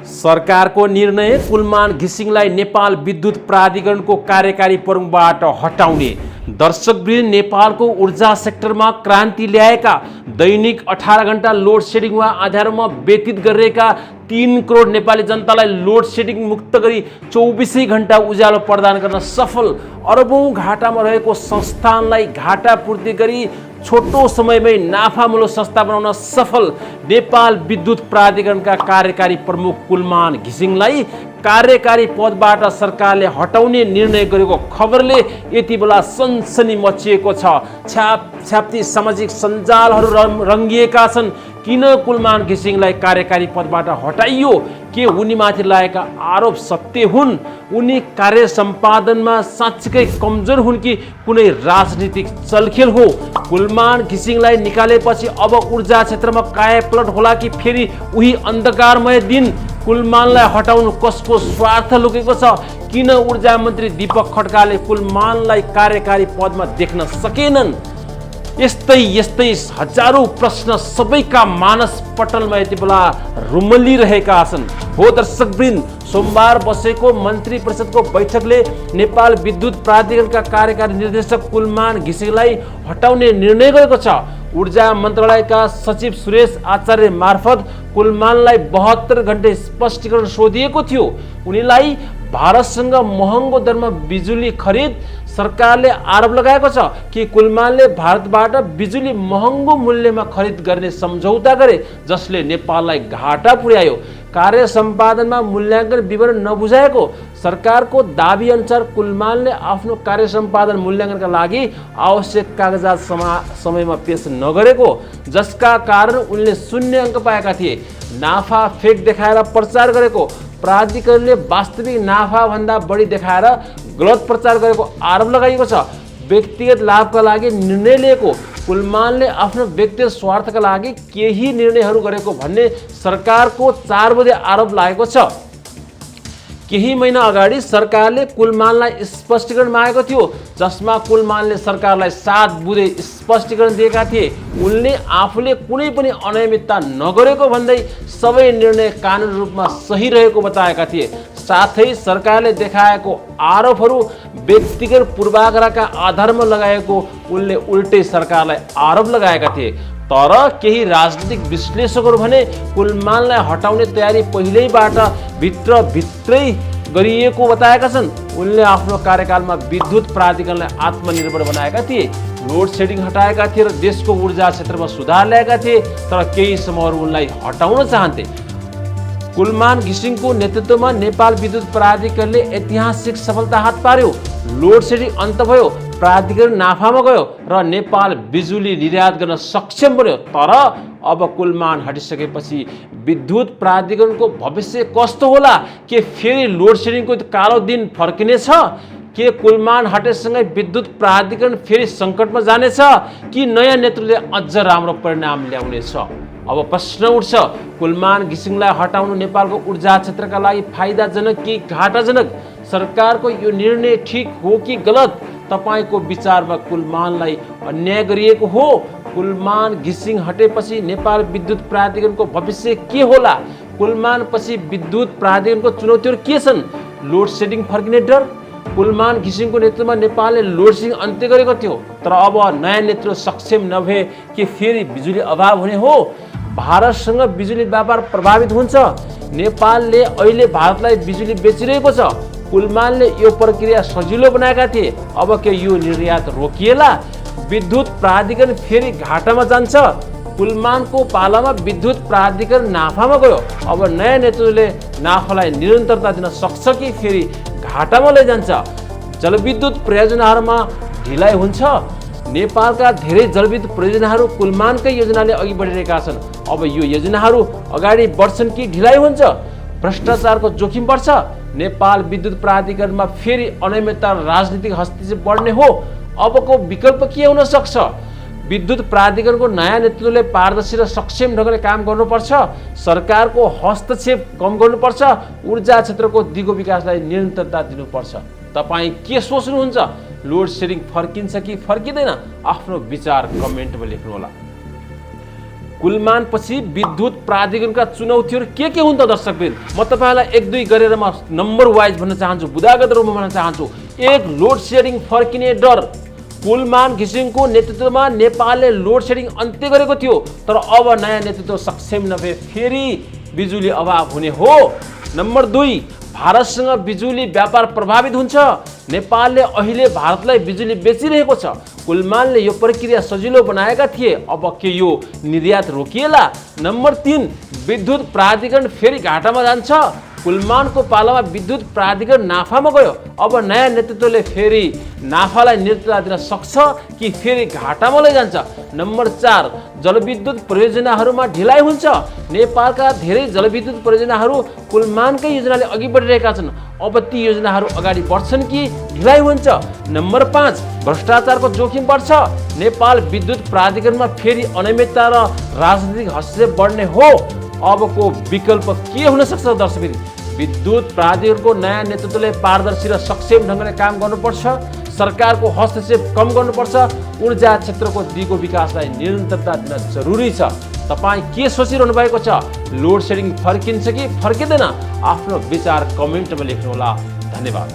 सरकारको निर्णय कुलमान घिसिङलाई नेपाल विद्युत प्राधिकरणको कार्यकारी प्रमुखबाट हटाउने। दर्शकवृन्द, नेपालको ऊर्जा सेक्टरमा क्रान्ति ल्याएका, दैनिक 18 घण्टा लोड सेडिङ वा आधारमा व्यतीत गरिरहेका 3 करोड नेपाली जनतालाई लोड सेडिङ मुक्त गरी 24 घण्टा उज्यालो प्रदान गर्न सफल, अरबौं घाटामा रहेको संस्थानलाई घाटा पूर्ति गरी छोटो समयमै नाफामूलक संस्था बनाउन सफल नेपाल विद्युत प्राधिकरणका कार्यकारी प्रमुख कुलमान घिसिङलाई कार्यकारी पदबाट सरकारले हटाउने निर्णय गरेको खबरले यति बेला सनसनी मचिएको छ। छ्यापछ्याप्ती सामाजिक सञ्जालहरू रङ्गिएका छन्। किन कुलमान घिसिङलाई कार्यकारी पदबाट हटाइयो? के उनीमाथि लागेका आरोप सत्य हुन्? उनी कार्य सम्पादनमा साँच्चीकै कमजोर हुन् कि कुनै राजनीतिक चलखेल हो? कुलमान घिसिङलाई निकालेपछि अब ऊर्जा क्षेत्रमा कायापलट होला कि फेरि उही अन्धकारमय दिन? कुलमानलाई हटाउनु कसको स्वार्थ लुकेको छ? किन ऊर्जा मन्त्री दीपक खड्काले कुलमानलाई कार्यकारी पदमा देख्न सकेनन्? यस्तै हजारौं प्रश्न सबैका मानस पटलमा यति बेला रुमलिरहेका छन्। हो दर्शकवृन्द, सोमबार बसेको मन्त्री परिषदको बैठकले नेपाल विद्युत प्राधिकरणका कार्यकारी निर्देशक कुलमान घिसिङलाई हटाउने निर्णय गरेको छ। ऊर्जा मन्त्रालयका सचिव सुरेश आचार्य मार्फत कुलमानलाई 72 घण्टे स्पष्टीकरण सोधिएको थियो। उनीलाई भारतसँग महँगो दरमा बिजुली खरिद। सरकारले आरोप लगाएको छ कि कुलमानले भारतबाट बिजुली महँगो मूल्यमा खरिद गर्ने सम्झौता गरे, जसले नेपाललाई घाटा पुर्यायो। कार्य सम्पादनमा मूल्याङ्कन विवरण नबुझाएको सरकारको दाबी अनुसार कुलमानले आफ्नो कार्य सम्पादन मूल्याङ्कनका लागि आवश्यक कागजात समयमा पेश नगरेको, जसका कारण उनले 0 अङ्क पाएका थिए। नाफा फेक देखाएर प्रचार गरेको, प्राधिकरणले वास्तविक नाफा भन्दा बढी देखाएर गलत प्रचार गरेको आरोप लगाइएको छ। व्यक्तिगत लाभका लागि निर्णय लिएको, कुलमानले आफ्नो व्यक्तिगत स्वार्थका लागि केही निर्णयहरू गरेको भन्ने सरकारको 4 बुँदे आरोप लागेको छ। केही महिना अगाडि सरकारले कुलमानलाई स्पष्टीकरण मागेको थियो, जसमा कुलमानले सरकारलाई 7 बुँदे स्पष्टीकरण दिएका थिए। उनले आफूले कुनै पनि अनियमितता नगरेको भन्दै सबै निर्णय कानुनी रूपमा सही रहेको बताएका थिए। साथै सरकारले देखाएको आरोपहरू व्यक्तिगत पूर्वाग्रहका आधारमा लगाएको उनले उल्टै सरकारलाई आरोप लगाएका थिए। तर केही राजनीतिक विश्लेषकहरू भने कुलमानलाई हटाउने तयारी पहिल्यैबाट भित्रै गरिएको बताएका छन्। उनले आफ्नो कार्यकालमा विद्युत प्राधिकरणलाई आत्मनिर्भर बनाएका थिए, लोड सेडिङ हटाएका थिए र देशको ऊर्जा क्षेत्रमा सुधार ल्याएका थिए। तर केही समूहहरू उनलाई हटाउन चाहन्थे। कुलमान घिसिङको नेतृत्वमा नेपाल विद्युत प्राधिकरणले ऐतिहासिक सफलता हात पार्यो। लोड सेडिङ अन्त भयो, प्राधिकरण नाफामा गयो र नेपाल बिजुली निर्यात गर्न सक्षम बन्यो। तर अब कुलमान हटिसकेपछि विद्युत प्राधिकरणको भविष्य कस्तो होला? के फेरि लोड सेडिङको कालो दिन फर्किनेछ? के कुलमान हटेसँगै विद्युत प्राधिकरण फेरि सङ्कटमा जानेछ कि नयाँ नेतृत्वले अझ राम्रो परिणाम ल्याउनेछ? अब प्रश्न उठ्छ, कुलमान घिसिङलाई हटाउनु नेपालको ऊर्जा क्षेत्रका लागि फाइदाजनक कि घाटाजनक? सरकारको यो निर्णय ठिक हो कि गलत? तपाईको विचारमा कुलमानलाई अन्याय गरिएको हो? कुलमान घिसिङ हटेपछि नेपाल विद्युत प्राधिकरणको भविष्य के होला? कुलमान पछि विद्युत प्राधिकरणको चुनौतीहरू के छन्? लोड सेडिङ फर्किने डर? कुलमान घिसिङको नेतृत्वमा नेपालले लोड सेडिङ अन्त्य गरेको थियो, तर अब नयाँ नेतृत्व सक्षम नभए के फेरि बिजुली अभाव हुने हो? भारतसँग बिजुली व्यापार प्रभावित हुन्छ। नेपालले अहिले भारतलाई बिजुली बेचिरहेको छ। कुलमानले यो प्रक्रिया सजिलो बनाएका थिए। अब के यो निर्यात रोकिएला? विद्युत प्राधिकरण फेरि घाटामा जान्छ? कुलमानको पालामा विद्युत प्राधिकरण नाफामा गयो। अब नयाँ नेतृत्वले नाफालाई निरन्तरता दिन सक्छ कि फेरि घाटामा लैजान्छ? जलविद्युत परियोजनाहरूमा ढिलाइ हुन्छ। नेपालका धेरै जलविद्युत परियोजनाहरू कुलमानकै योजनाले अघि बढिरहेका छन्। अब यो योजनाहरू अगाडि बढ्छन् कि ढिलाइ हुन्छ? भ्रष्टाचारको जोखिम बढ्छ। नेपाल विद्युत प्राधिकरणमा फेरि अनियमितता राजनीतिक हस्तक्षेप बढ्ने हो। अबको विकल्प के हुन सक्छ? विद्युत प्राधिकरणको नयाँ नेतृत्वले पारदर्शी र सक्षम ढङ्गले काम गर्नुपर्छ। सरकारको हस्तक्षेप कम गर्नुपर्छ। ऊर्जा क्षेत्रको दिगो विकासलाई निरन्तरता दिनुपर्छ। तपाईँ के सोच्नुहुन्छ? लोड सेडिङ फर्किन्छ कि फर्किँदैन? आफ्नो विचार कमेन्टमा लेख्नुहोला। कुलमानपछि विद्युत प्राधिकरणका चुनौतीहरू के हुन् त दर्शकवृन्द? म तपाईँलाई एक दुई गरेर म नम्बर वाइज भन्न चाहन्छु, बुदागत रूपमा भन्न चाहन्छु। एक, लोड सेडिङ फर्किने डर। कुलमान घिसिङको नेतृत्वमा नेपालले लोड सेडिङ अन्त्य गरेको थियो, तर अब नयाँ नेतृत्व सक्षम नभए फेरि बिजुली अभाव हुने हो। नम्बर 2, भारतसँग बिजुली व्यापार प्रभावित हुन्छ। नेपालले अहिले भारतलाई बिजुली बेचिरहेको छ। कुलमानले यो प्रक्रिया सजिलो बनाएका थिए, अब के यो निर्यात रोकिएला? नम्बर 3, विद्युत प्राधिकरण फेरि घाटामा जान्छ। कुलमानको पालामा विद्युत प्राधिकरण नाफामा गयो, अब नयाँ नेतृत्वले फेरि नाफालाई नेतृत्व दिन सक्छ कि फेरि घाटामा लैजान्छ? नम्बर 4, जलविद्युत परियोजनाहरूमा ढिलाइ हुन्छ। नेपालका धेरै जलविद्युत परियोजनाहरू कुलमानकै योजनाले अघि बढिरहेका छन्, अब ती योजनाहरू अगाडि बढ्छन् कि ढिलाइ हुन्छ? नम्बर 5, भ्रष्टाचारको जोखिम बढ्छ। नेपाल विद्युत प्राधिकरणमा फेरि अनियमितता र राजनीतिक हस्तक्षेप बढ्ने हो। अबको विकल्प के हुन सक्छ दर्शकवृन्द? विद्युत प्राधिकरणको नयाँ नेतृत्वले पारदर्शी र सक्षम ढङ्गले काम गर्नुपर्छ। सरकारको हस्तक्षेप कम गर्नुपर्छ। ऊर्जा क्षेत्रको दिगो विकासलाई निरन्तरता दिन जरुरी छ। तपाईँ के सोचिरहनु भएको छ? लोड सेडिङ फर्किन्छ कि फर्किँदैन? आफ्नो विचार कमेन्टमा लेख्नुहोला। धन्यवाद।